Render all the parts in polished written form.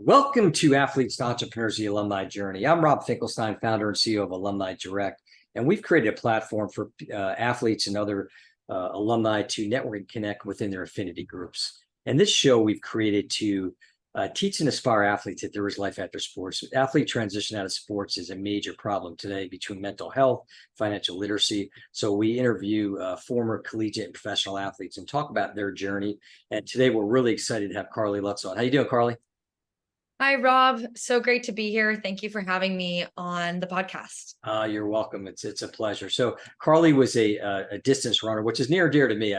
Welcome to Athletes to Entrepreneurs, the Alumni Journey. I'm Rob Finkelstein, founder and CEO of Alumni Direct, and we've created a platform for athletes and other alumni to network and connect within their affinity groups. And this show we've created to teach and inspire athletes that there is life after sports. Athlete transition out of sports is a major problem today between mental health, financial literacy. So we interview former collegiate and professional athletes and talk about their journey. And today we're really excited to have Carly Lutz on. How you doing, Carly? Hi, Rob. So great to be here. Thank you for having me on the podcast. You're welcome. It's a pleasure. So Carly was a distance runner, which is near and dear to me.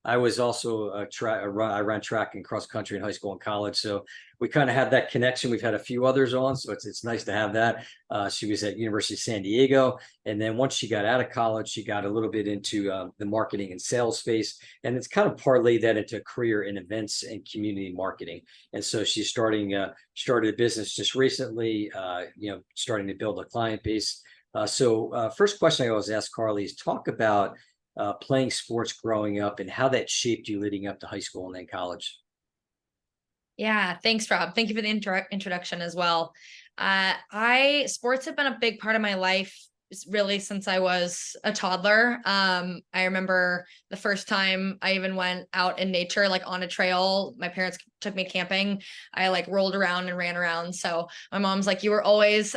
I was also I ran track and cross country in high school and college. So we kind of had that connection. We've had a few others on, so it's nice to have that. She was at University of San Diego, and then once she got out of college, she got a little bit into the marketing and sales space, and it's kind of parlayed that into a career in events and community marketing. And so she's started a business just recently, starting to build a client base. First question I always ask Carly is talk about playing sports growing up and how that shaped you leading up to high school and then college. Yeah, thanks, Rob. Thank you for the introduction as well. Sports have been a big part of my life really since I was a toddler. I remember the first time I even went out in nature, like on a trail. My parents took me camping. I like rolled around and ran around. So my mom's like, you were always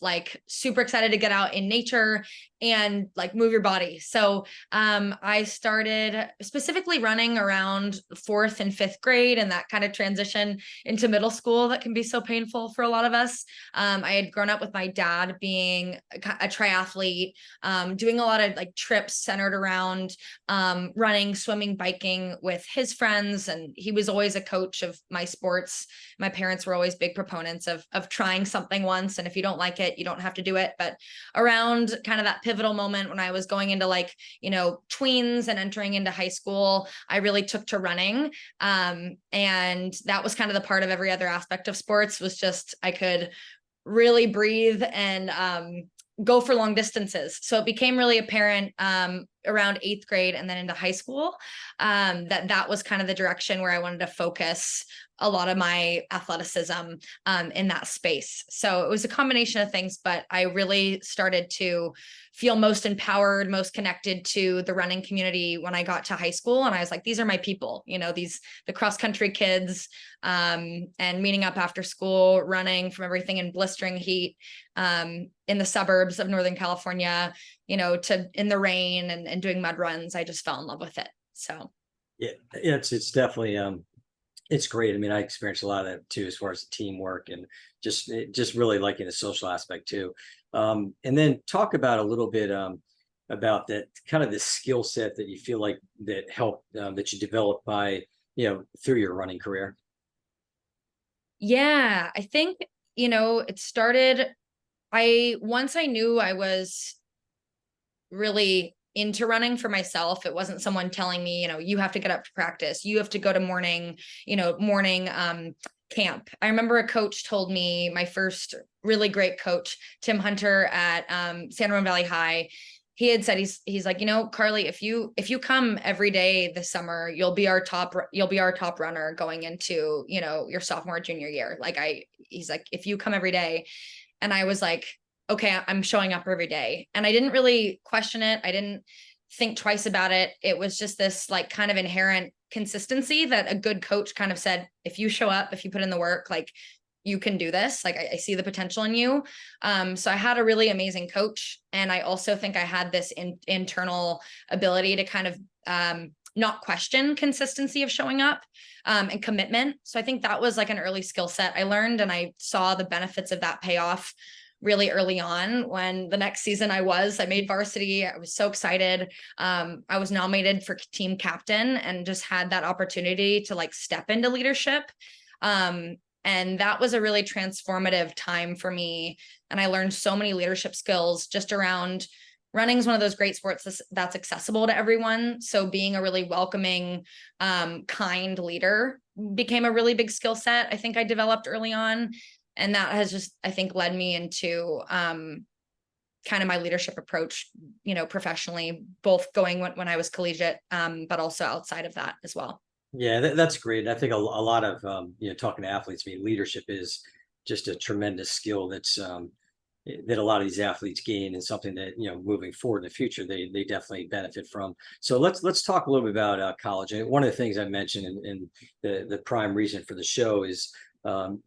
like super excited to get out in nature and like move your body. So I started specifically running around 4th and 5th grade, and that kind of transition into middle school that can be so painful for a lot of us. I had grown up with my dad being a triathlete, doing a lot of like trips centered around running, swimming, biking with his friends. And he was always a coach of my sports. My parents were always big proponents of trying something once. And if you don't like it, you don't have to do it. But around kind of that pivotal moment when I was going into tweens and entering into high school, I really took to running. And that was kind of the part of every other aspect of sports was just, I could really breathe and go for long distances. So it became really apparent around 8th grade and then into high school that was kind of the direction where I wanted to focus a lot of my athleticism in that space. So it was a combination of things, but I really started to feel most empowered, most connected to the running community when I got to high school. And I was like, these are my people, the cross country kids, and meeting up after school, running from everything in blistering heat in the suburbs of Northern California, to in the rain and doing mud runs. I just fell in love with it. So Yeah, it's definitely it's great. I mean, I experienced a lot of that too, as far as the teamwork and just really liking the social aspect too. And then talk about a little bit about that kind of the skill set that you feel like that helped that you developed by through your running career. Yeah, I think it started. Once I knew I was really into running for myself. It wasn't someone telling me, you have to get up to practice. You have to go to morning camp. I remember a coach told me, my first really great coach, Tim Hunter at San Ramon Valley High. He had said, he's like, Carly, if you come every day this summer, you'll be our top runner going into, your sophomore, junior year. He's like, if you come every day. And I was like, okay, I'm showing up every day. And I didn't really question it. I didn't think twice about it. It was just this like kind of inherent consistency that a good coach kind of said, if you show up, if you put in the work, like you can do this. Like I see the potential in you. So I had a really amazing coach. And I also think I had this internal ability to kind of not question consistency of showing up and commitment. So I think that was like an early skill set I learned, and I saw the benefits of that pay off really early on. When the next season I made varsity, I was so excited. I was nominated for team captain and just had that opportunity to like step into leadership. And that was a really transformative time for me. And I learned so many leadership skills just around running is one of those great sports that's accessible to everyone. So being a really welcoming, kind leader became a really big skill set I think I developed early on. And that has just, I think, led me into kind of my leadership approach, professionally, both going when I was collegiate, but also outside of that as well. Yeah, that's great. I think a lot of talking to athletes, I mean, leadership is just a tremendous skill that a lot of these athletes gain, and something that moving forward in the future they definitely benefit from. So let's talk a little bit about college. And one of the things I mentioned in the prime reason for the show is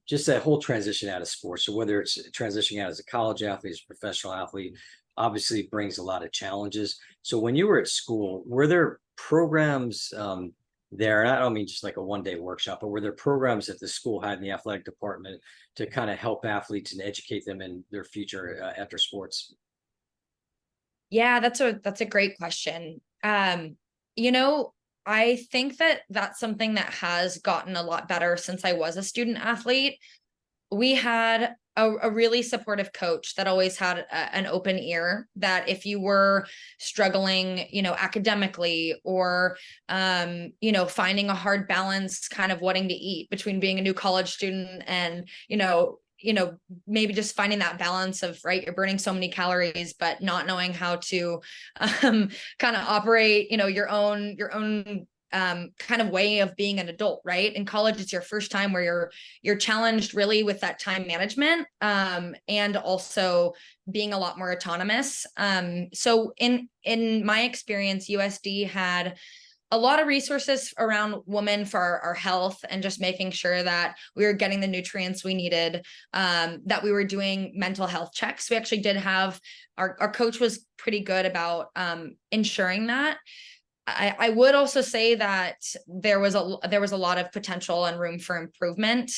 just that whole transition out of sports. So whether it's transitioning out as a college athlete, as a professional athlete, obviously brings a lot of challenges. So when you were at school, were there programs there? And I don't mean just like a one-day workshop, but were there programs that the school had in the athletic department to kind of help athletes and educate them in their future after sports? Yeah, that's a great question. You know, I think that that's something that has gotten a lot better since I was a student athlete. We had a really supportive coach that always had an open ear, that if you were struggling, academically, or finding a hard balance, kind of wanting to eat between being a new college student and maybe just finding that balance of, right, you're burning so many calories but not knowing how to kind of operate your own kind of way of being an adult, right? In college, it's your first time where you're challenged really with that time management, and also being a lot more autonomous. So in my experience, USD had a lot of resources around women for our health, and just making sure that we were getting the nutrients we needed, that we were doing mental health checks. We actually did have our coach was pretty good about ensuring that. I would also say that there was a lot of potential and room for improvement.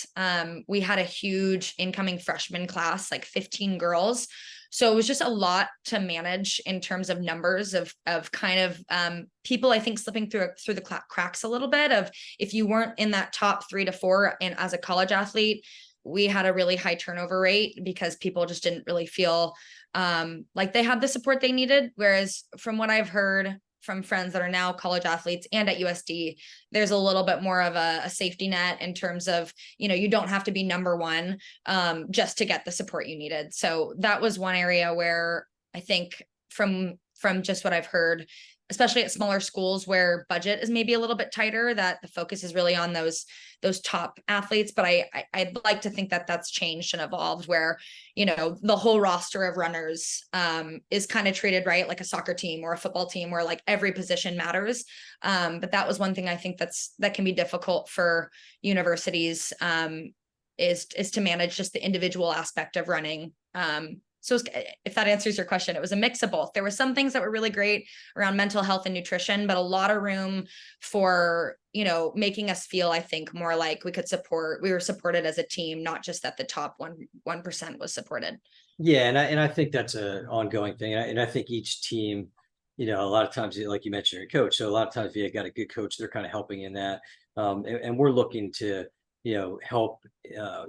We had a huge incoming freshman class, like 15 girls. So it was just a lot to manage in terms of numbers of kind of people, I think, slipping through the cracks a little bit. Of, if you weren't in that top 3 to 4, and as a college athlete, we had a really high turnover rate because people just didn't really feel like they had the support they needed. Whereas from what I've heard from friends that are now college athletes and at USD, there's a little bit more of a safety net in terms of, you don't have to be number one just to get the support you needed. So that was one area where I think from just what I've heard, especially at smaller schools where budget is maybe a little bit tighter, that the focus is really on those top athletes. But I'd like to think that that's changed and evolved, where, the whole roster of runners is kind of treated, right, like a soccer team or a football team, where like every position matters. But that was one thing I think that can be difficult for universities, is to manage just the individual aspect of running. So if that answers your question, it was a mix of both. There were some things that were really great around mental health and nutrition, but a lot of room for, making us feel, I think, more like we were supported as a team, not just that the top 1% was supported. Yeah, and I think that's an ongoing thing. And I think each team, a lot of times, like you mentioned, your coach. So a lot of times, if you got a good coach, they're kind of helping in that. And we're looking to, help,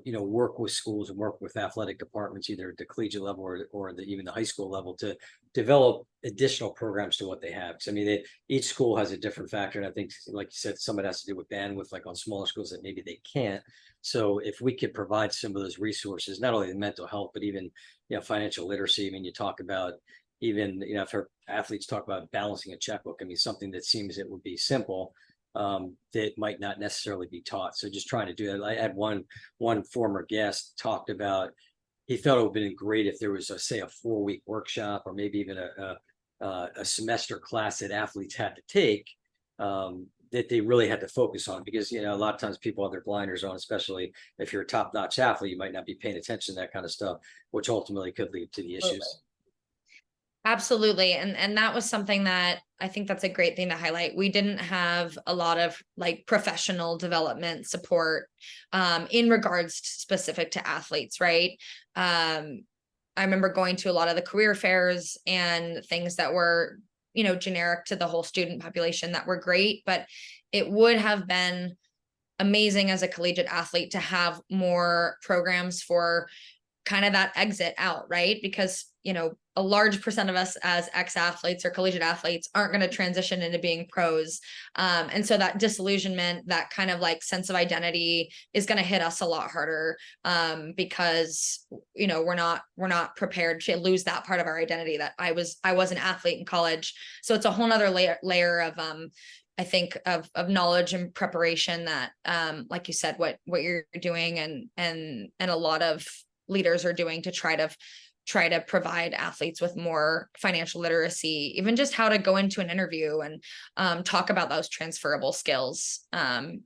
work with schools and work with athletic departments, either at the collegiate level or even the high school level, to develop additional programs to what they have. Because I mean, each school has a different factor. And I think, like you said, some of it has to do with bandwidth, like on smaller schools that maybe they can't. So if we could provide some of those resources, not only the mental health, but even financial literacy. I mean, you talk about even, I've heard athletes talk about balancing a checkbook. I mean, something that seems it would be simple, that might not necessarily be taught. So just trying to do that. I had one former guest talked about, he felt it would have been great if there was say a 4-week workshop, or maybe even a semester class that athletes had to take, that they really had to focus on, because a lot of times people have their blinders on, especially if you're a top-notch athlete. You might not be paying attention to that kind of stuff, which ultimately could lead to the issues. Absolutely. And that was something that I think that's a great thing to highlight. We didn't have a lot of like professional development support in regards specific to athletes, right? I remember going to a lot of the career fairs and things that were, generic to the whole student population, that were great, but it would have been amazing as a collegiate athlete to have more programs for kind of that exit out, right? Because, a large percent of us as ex-athletes or collegiate athletes aren't going to transition into being pros. And so that disillusionment, that kind of like sense of identity, is going to hit us a lot harder, because, we're not prepared to lose that part of our identity, that I was an athlete in college. So it's a whole nother layer of, I think of knowledge and preparation that, like you said, what you're doing and a lot of leaders are doing to try to provide athletes with more financial literacy, even just how to go into an interview and talk about those transferable skills,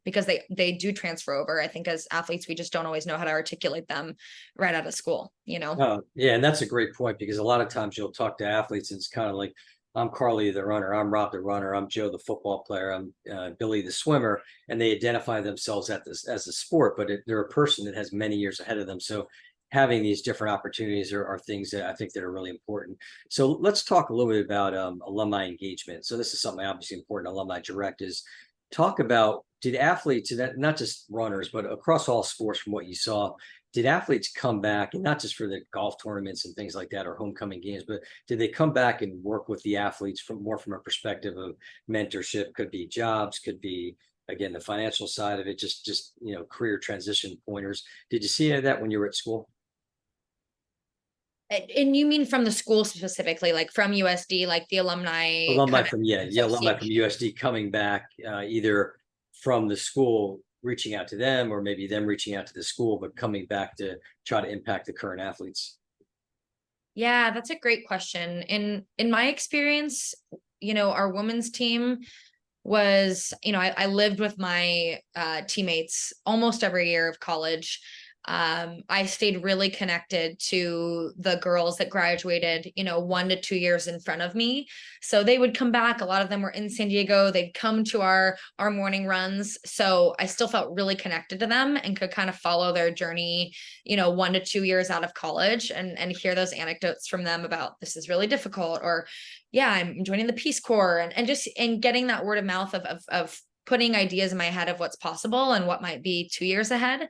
because they do transfer over. I think as athletes, we just don't always know how to articulate them right out of school, you know? Oh, yeah, and that's a great point, because a lot of times you'll talk to athletes and it's kind of like, I'm Carly the runner, I'm Rob the runner, I'm Joe the football player, I'm Billy the swimmer, and they identify themselves as a sport, but they're a person that has many years ahead of them. So having these different opportunities are things that I think that are really important. So let's talk a little bit about alumni engagement. So this is something obviously important. Alumni Direct is talk about, did athletes, and not just runners, but across all sports from what you saw, did athletes come back, and not just for the golf tournaments and things like that or homecoming games, but did they come back and work with the athletes from a perspective of mentorship? Could be jobs, could be, again, the financial side of it, just career transition pointers. Did you see any of that when you were at school? And you mean from the school specifically, like from USD, like the alumni Alumni kind of from, yeah, alumni from association? USD coming back, either from the school reaching out to them, or maybe them reaching out to the school, but coming back to try to impact the current athletes. Yeah, that's a great question. In my experience, our women's team was, I lived with my teammates almost every year of college. I stayed really connected to the girls that graduated, 1 to 2 years in front of me. So they would come back. A lot of them were in San Diego. They'd come to our morning runs. So I still felt really connected to them and could kind of follow their journey, 1 to 2 years out of college, and hear those anecdotes from them about, this is really difficult, or yeah, I'm joining the Peace Corps, and just getting that word of mouth of putting ideas in my head of what's possible and what might be 2 years ahead.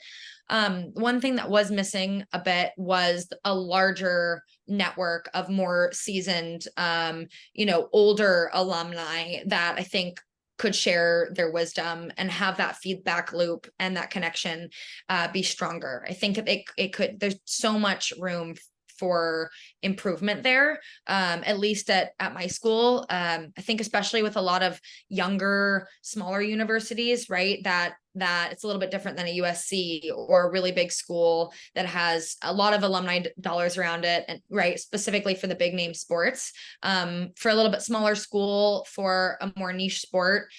One thing that was missing a bit was a larger network of more seasoned, older alumni that I think could share their wisdom and have that feedback loop and that connection be stronger. I think it could, there's so much room for improvement there, at least at my school. I think especially with a lot of younger, smaller universities, right, that it's a little bit different than a USC or a really big school that has a lot of alumni dollars around it, and right, specifically for the big name sports. For a little bit smaller school, for a more niche sport,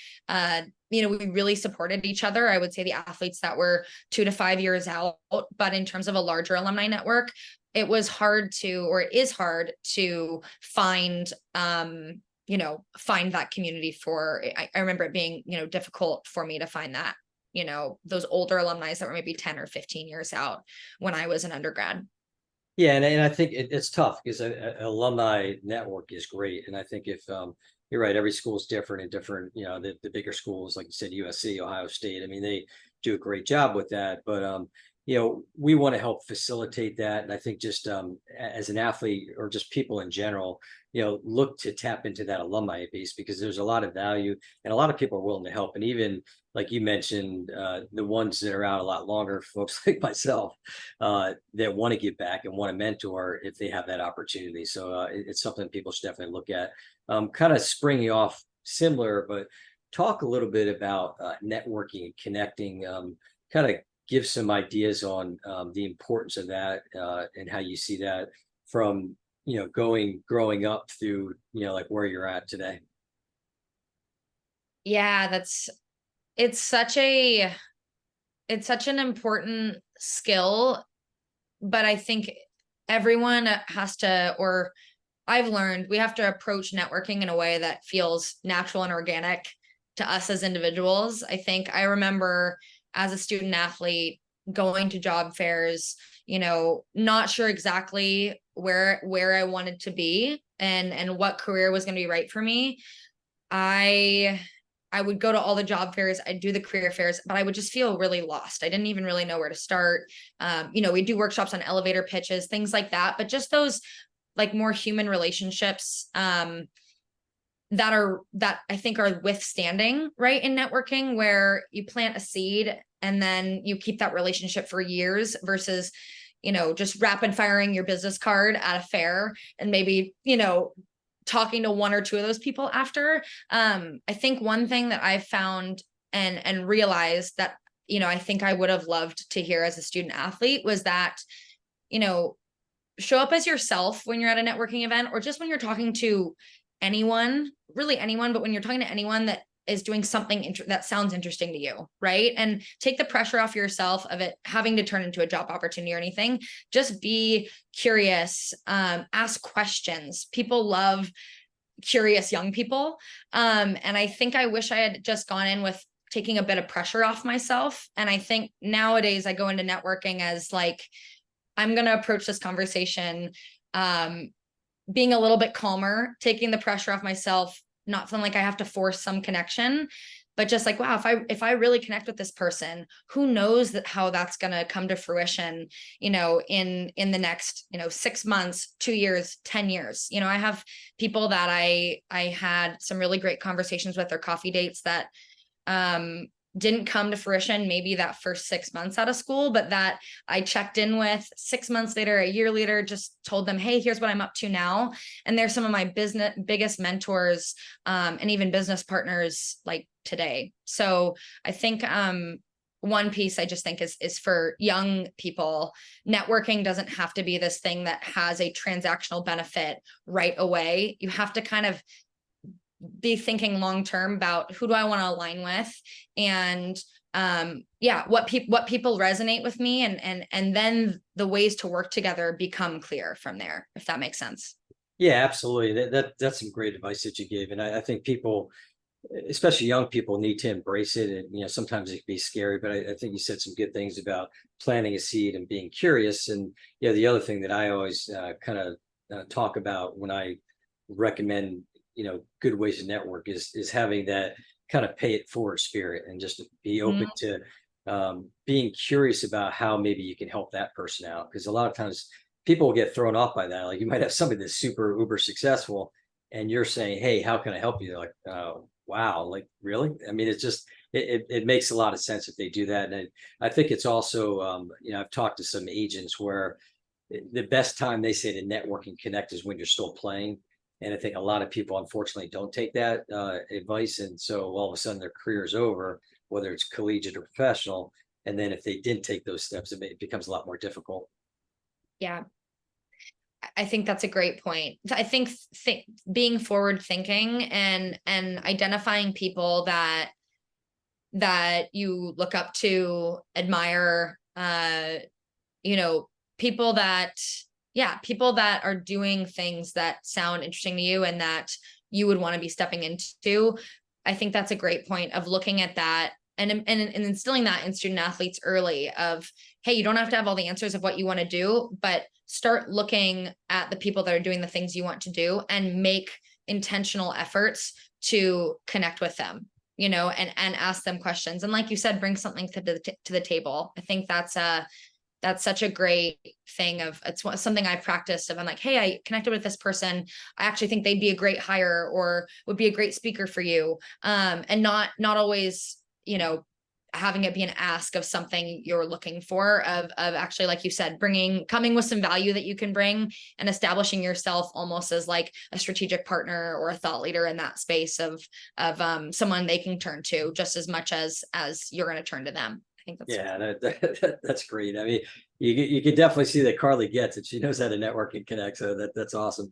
we really supported each other. I would say the athletes that were 2 to 5 years out, but in terms of a larger alumni network, it was hard to, or it is hard to find, find that community for, I remember it being, difficult for me to find that, those older alumni that were maybe 10 or 15 years out when I was an undergrad. Yeah, and I think it's tough, because an alumni network is great. And I think if you're right, every school is different, and different, the bigger schools, like you said, USC, Ohio State, I mean, they do a great job with that. But we want to help facilitate that. And I think just as an athlete, or just people in general, look to tap into that alumni base, because there's a lot of value and a lot of people are willing to help. And even like you mentioned, the ones that are out a lot longer, folks like myself, that want to give back and want to mentor if they have that opportunity. So it's something people should definitely look at. Kind of springing off similar, but talk a little bit about networking and connecting, kind of give some ideas on the importance of that, and how you see that from growing up through like where you're at today. Yeah, it's such an important skill, but I think everyone has to, or I've learned we have to approach networking in a way that feels natural and organic to us as individuals. I remember as a student athlete going to job fairs, not sure exactly where I wanted to be and what career was going to be right for me. I would go to all the job fairs, I'd do the career fairs, but I would just feel really lost. I didn't even really know where to start. We do workshops on elevator pitches, things like that, but just those like more human relationships, that I think are withstanding, right, in networking, where you plant a seed and then you keep that relationship for years versus, just rapid firing your business card at a fair and maybe, talking to one or two of those people after. I think one thing that I've found and realized that, I think I would have loved to hear as a student athlete was that, show up as yourself when you're at a networking event, or just when you're talking to anyone, really anyone, but when you're talking to anyone that is doing something that sounds interesting to you, right? And take the pressure off yourself of it having to turn into a job opportunity or anything. Just be curious, ask questions. People love curious young people. And I think I wish I had just gone in with taking a bit of pressure off myself. And I think nowadays I go into networking as like, I'm going to approach this conversation, being a little bit calmer, taking the pressure off myself, not feeling like I have to force some connection, but just like, wow, if I really connect with this person, who knows how that's going to come to fruition, in the next, 6 months, 2 years, 10 years. I have people that I had some really great conversations with, or coffee dates that, didn't come to fruition maybe that first 6 months out of school, but that I checked in with 6 months later, a year later, just told them, hey, here's what I'm up to now. And they're some of my biggest mentors, and even business partners like today. So I think, one piece I just think is for young people, networking doesn't have to be this thing that has a transactional benefit right away. You have to kind of be thinking long-term about who do I want to align with, and what people resonate with me, and then the ways to work together become clear from there, if that makes sense. Yeah, absolutely. That's some great advice that you gave. And I think people, especially young people, need to embrace it. And, sometimes it can be scary, but I think you said some good things about planting a seed and being curious. And, the other thing that I always kind of talk about when I recommend good ways to network is having that kind of pay it forward spirit, and just be open to being curious about how maybe you can help that person out. Because a lot of times people will get thrown off by that. Like, you might have somebody that's super uber successful and you're saying, hey, how can I help you? They're like, oh, wow, like, really? I mean, it's just, it makes a lot of sense if they do that. And I think it's also, I've talked to some agents where the best time they say to network and connect is when you're still playing. And I think a lot of people, unfortunately, don't take that advice. And so all of a sudden their career is over, whether it's collegiate or professional. And then if they didn't take those steps, it becomes a lot more difficult. Yeah. I think that's a great point. I think being forward thinking and identifying people that you look up to, admire, people that are doing things that sound interesting to you and that you would want to be stepping into. I think that's a great point of looking at that and instilling that in student athletes early of, hey, you don't have to have all the answers of what you want to do, but start looking at the people that are doing the things you want to do and make intentional efforts to connect with them, and ask them questions. And like you said, bring something to the table. I think that's such a great thing it's something I've practiced of. I'm like, hey, I connected with this person. I actually think they'd be a great hire or would be a great speaker for you. And not always, having it be an ask of something you're looking for, of actually, like you said, coming with some value that you can bring and establishing yourself almost as like a strategic partner or a thought leader in that space of someone they can turn to just as much as you're going to turn to them. I think that's that's great. I mean, you could definitely see that Carly gets it. She knows how to network and connect. So that's awesome.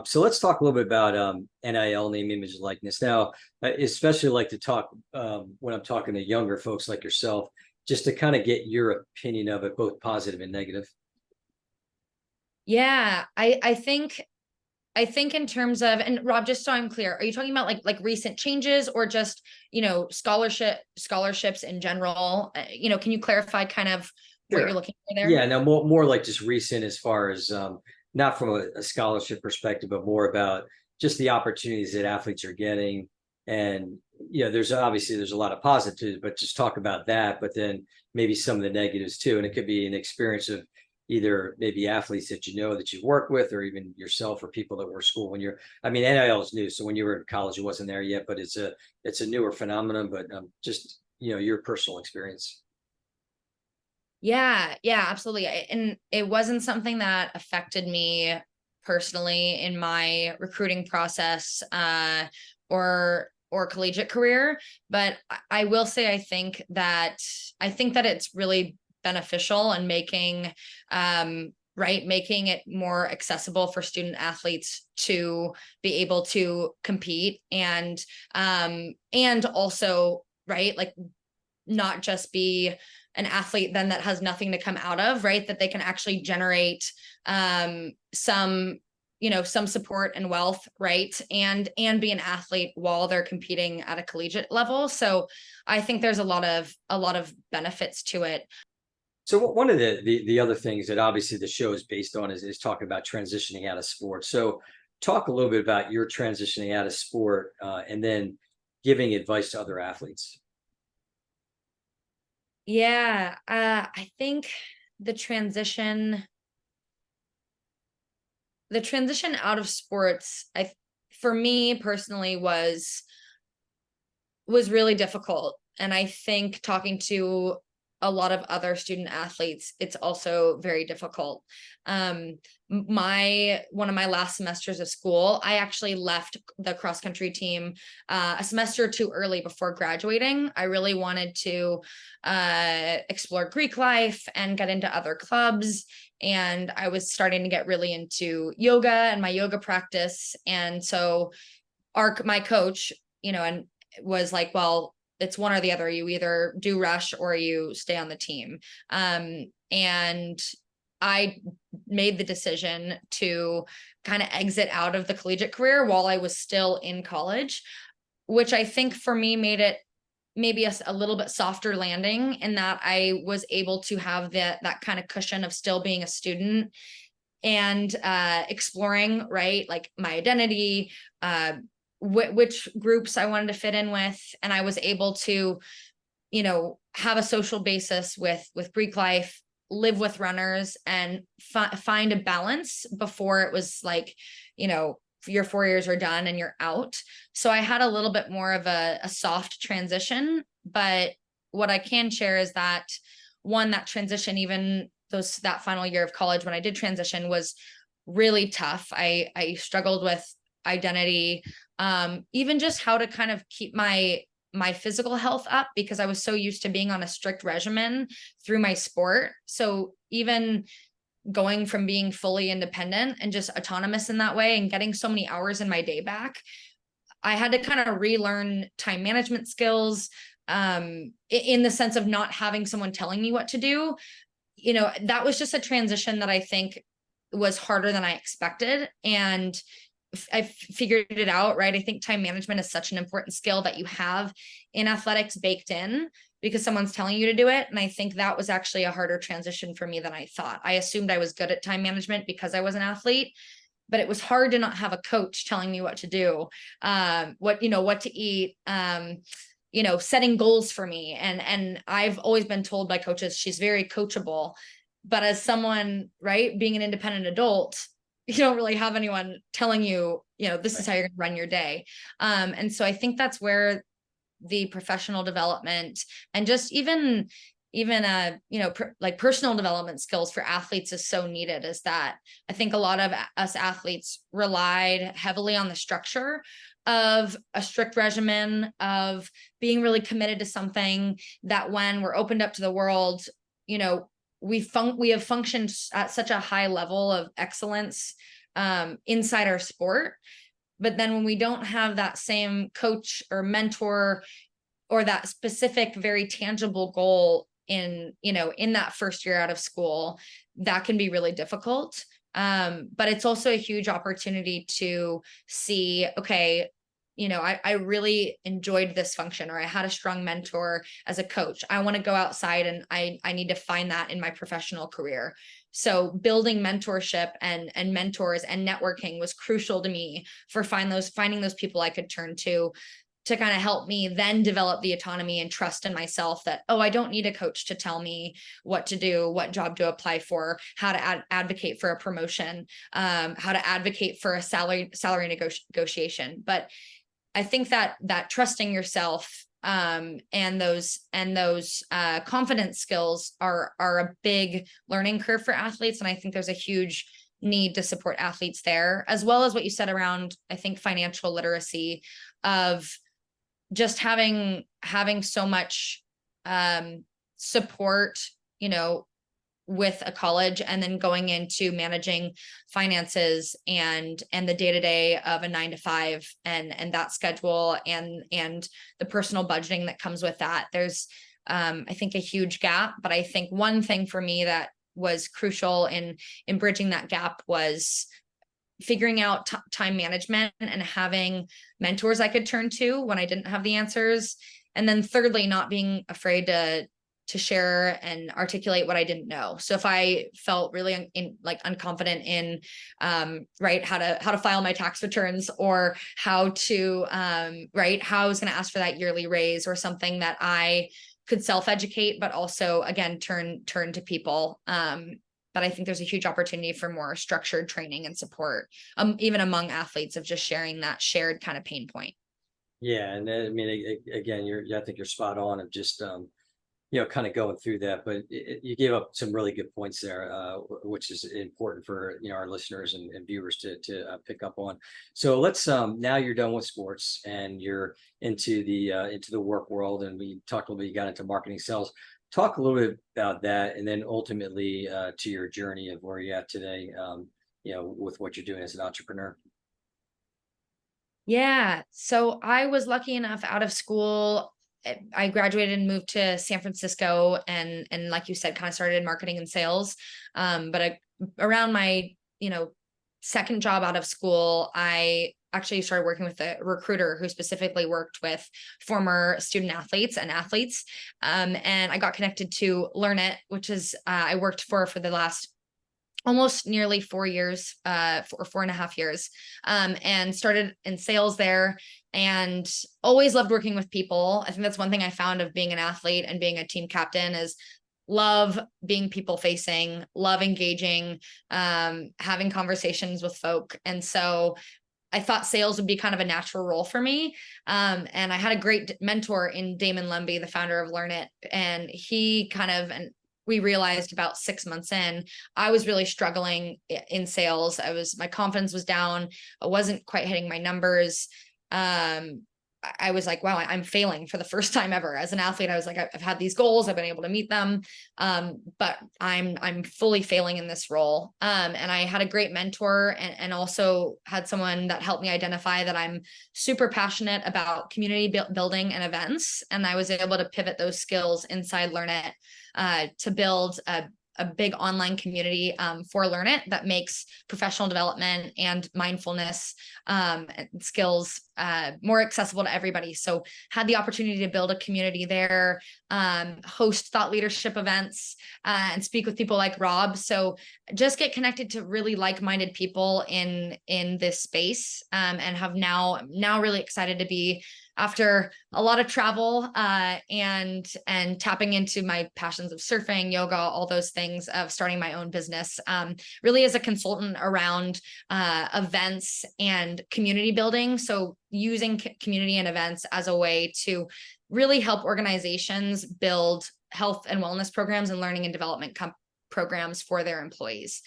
So let's talk a little bit about NIL, name, image, and likeness. Now, I especially like to talk when I'm talking to younger folks like yourself, just to kind of get your opinion of it, both positive and negative. Yeah, I think in terms of, and Rob, just so I'm clear, are you talking about like recent changes or just, scholarships in general? Can you clarify kind of what Sure. you're looking for there? Yeah, no, more like just recent, as far as not from a scholarship perspective, but more about just the opportunities that athletes are getting. And there's a lot of positives, but just talk about that, but then maybe some of the negatives too. And it could be an experience of either maybe athletes that that you've worked with, or even yourself, or people that were at school when NIL is new. So when you were in college, it wasn't there yet, but it's a newer phenomenon. But just your personal experience. Yeah, absolutely. And it wasn't something that affected me personally in my recruiting process, or collegiate career. But I will say, I think that it's really beneficial and making it more accessible for student athletes to be able to compete, and also, right, like, not just be an athlete then that has nothing to come out of, right, that they can actually generate some support and wealth, right, and be an athlete while they're competing at a collegiate level. So I think there's a lot of benefits to it. So one of the other things that obviously the show is based on is talking about transitioning out of sport. So talk a little bit about your transitioning out of sport, and then giving advice to other athletes. Yeah, I think the transition out of sports, for me personally, was really difficult. And I think talking to a lot of other student athletes, it's also very difficult. One of my last semesters of school, I actually left the cross country team a semester too early before graduating. I really wanted to explore Greek life and get into other clubs. And I was starting to get really into yoga and my yoga practice. And so my coach, and was like, well, it's one or the other. You either do rush or you stay on the team. And I made the decision to kind of exit out of the collegiate career while I was still in college, which I think for me made it maybe a little bit softer landing, in that I was able to have that kind of cushion of still being a student and exploring, right, like my identity, which groups I wanted to fit in with. And I was able to, have a social basis with Greek life, live with runners, and find a balance before it was like, your 4 years are done and you're out. So I had a little bit more of a soft transition. But what I can share is that, one, that transition, even that final year of college when I did transition, was really tough. I struggled with identity, even just how to kind of keep my physical health up, because I was so used to being on a strict regimen through my sport. So even going from being fully independent and just autonomous in that way and getting so many hours in my day back, I had to kind of relearn time management skills, in the sense of not having someone telling me what to do. That was just a transition that I think was harder than I expected. And I figured it out, right? I think time management is such an important skill that you have in athletics baked in, because someone's telling you to do it. And I think that was actually a harder transition for me than I thought. I assumed I was good at time management because I was an athlete, but it was hard to not have a coach telling me what to do, what to eat, setting goals for me. And I've always been told by coaches, she's very coachable. But as someone, right, being an independent adult, you don't really have anyone telling you, this is how you're going to run your day. And so I think that's where the professional development and just even like personal development skills for athletes is so needed. Is that I think a lot of us athletes relied heavily on the structure of a strict regimen, of being really committed to something, that when we're opened up to the world, we have functioned at such a high level of excellence inside our sport. But then when we don't have that same coach or mentor, or that specific, very tangible goal in that first year out of school, that can be really difficult. But it's also a huge opportunity to see, okay, I really enjoyed this function, or I had a strong mentor as a coach. I want to go outside, and I need to find that in my professional career. So building mentorship and mentors and networking was crucial to me for finding those people I could turn to kind of help me then develop the autonomy and trust in myself that, I don't need a coach to tell me what to do, what job to apply for, how to advocate for a promotion, how to advocate for a salary negotiation. But I think that trusting yourself, and those confidence skills are a big learning curve for athletes. And I think there's a huge need to support athletes there, as well as what you said around, I think, financial literacy, of just having so much support, you know, with a college, and then going into managing finances and the day-to-day of a 9 to 5 and that schedule and the personal budgeting that comes with that. There's I think a huge gap, but I think one thing for me that was crucial in bridging that gap was figuring out time management and having mentors I could turn to when I didn't have the answers. And then thirdly, not being afraid to share and articulate what I didn't know. So if I felt really unconfident in right, how to file my tax returns, or how to right, how I was going to ask for that yearly raise, or something that I could self-educate, but also again turn to people. But I think there's a huge opportunity for more structured training and support, even among athletes, of just sharing that shared kind of pain point. Yeah, and I mean, again, I think you're spot on of just you know, kind of going through that, but you gave up some really good points there, which is important for, you know, our listeners and viewers to pick up on. So let's now you're done with sports and you're into the work world, and we talked a little bit. You got into marketing, sales. Talk a little bit about that, and then ultimately to your journey of where you're at today. You know, with what you're doing as an entrepreneur. Yeah. So I was lucky enough out of school. I graduated and moved to San Francisco, and like you said, kind of started in marketing and sales. But around my, you know, second job out of school, I actually started working with a recruiter who specifically worked with former student athletes and athletes. And I got connected to Learn It, which is I worked for the last almost nearly 4 years, 4.5 years, and started in sales there, and always loved working with people. I think that's one thing I found of being an athlete and being a team captain is love being people facing, love engaging, having conversations with folk. And so I thought sales would be kind of a natural role for me. And I had a great mentor in Damon Lemby, the founder of Learn It. And he and we realized about 6 months in, I was really struggling in sales. My confidence was down. I wasn't quite hitting my numbers. I was like, wow, I'm failing for the first time ever as an athlete. I was like, I've had these goals, I've been able to meet them. But I'm fully failing in this role. And I had a great mentor, and also had someone that helped me identify that I'm super passionate about community building and events. And I was able to pivot those skills inside Learn It, to build a big online community for Learn It that makes professional development and mindfulness skills more accessible to everybody. So had the opportunity to build a community there, host thought leadership events, and speak with people like Rob. So just get connected to really like-minded people in this space, and have now really excited to be, after a lot of travel and tapping into my passions of surfing, yoga, all those things, of starting my own business, really as a consultant around events and community building. So using community and events as a way to really help organizations build health and wellness programs and learning and development programs for their employees.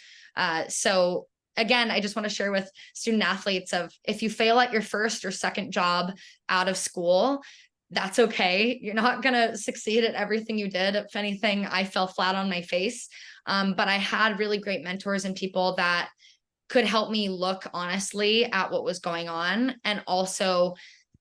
So again, I just want to share with student athletes of, if you fail at your first or second job out of school, that's okay. You're not going to succeed at everything you did. If anything, I fell flat on my face. But I had really great mentors and people that could help me look honestly at what was going on, and also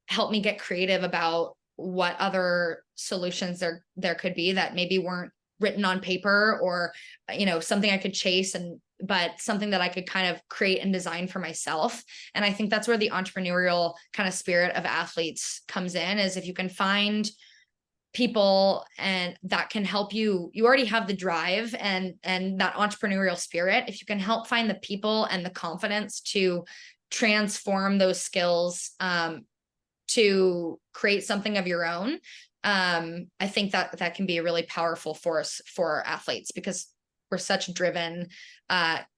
help me get creative about what other solutions there could be that maybe weren't written on paper, or, you know, something I could chase, but something that I could kind of create and design for myself. And I think that's where the entrepreneurial kind of spirit of athletes comes in, is if you can find people and that can help you already have the drive and that entrepreneurial spirit. If you can help find the people and the confidence to transform those skills, to create something of your own, I think that can be a really powerful force for athletes, because we're such driven,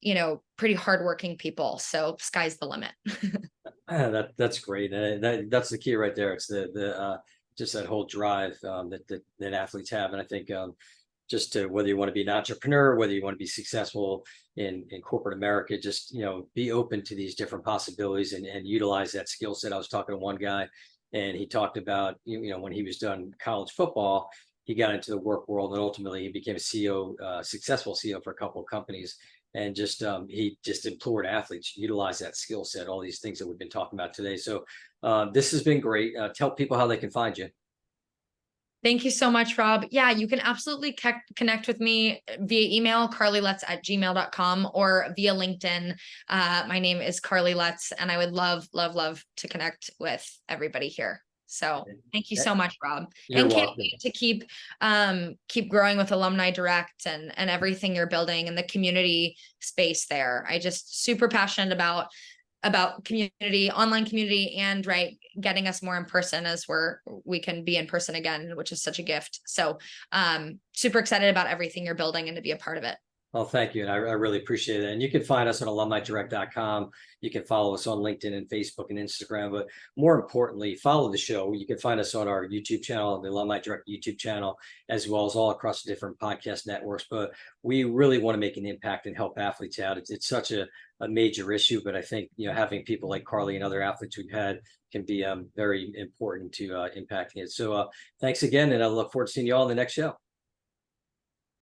you know, pretty hardworking people. So sky's the limit. That's great. That's the key right there. It's the just that whole drive that athletes have, and I think just to, whether you want to be an entrepreneur, whether you want to be successful in corporate America, just, be open to these different possibilities and utilize that skill set. I was talking to one guy, and he talked about, when he was done college football, he got into the work world, and ultimately he became a CEO, successful CEO for a couple of companies. And just he just implored athletes utilize that skill set, all these things that we've been talking about today. So this has been great. Tell people how they can find you. Thank you so much, Rob. Yeah, you can absolutely connect with me via email, carlylutz@gmail.com, or via LinkedIn. My name is Carly Lutz, and I would love, love, love to connect with everybody here. So thank you so much, Rob. You're and can't welcome. wait to keep growing with Alumni Direct and everything you're building in the community space there. I just super passionate about community, online community, and getting us more in person, as we can be in person again, which is such a gift. So super excited about everything you're building and to be a part of it. Well, thank you. And I really appreciate it. And you can find us on alumnidirect.com. You can follow us on LinkedIn and Facebook and Instagram. But more importantly, follow the show. You can find us on our YouTube channel, the Alumni Direct YouTube channel, as well as all across the different podcast networks. But we really want to make an impact and help athletes out. It's such a major issue. But I think, having people like Carly and other athletes we've had can be very important to impacting it. So thanks again. And I look forward to seeing you all in the next show.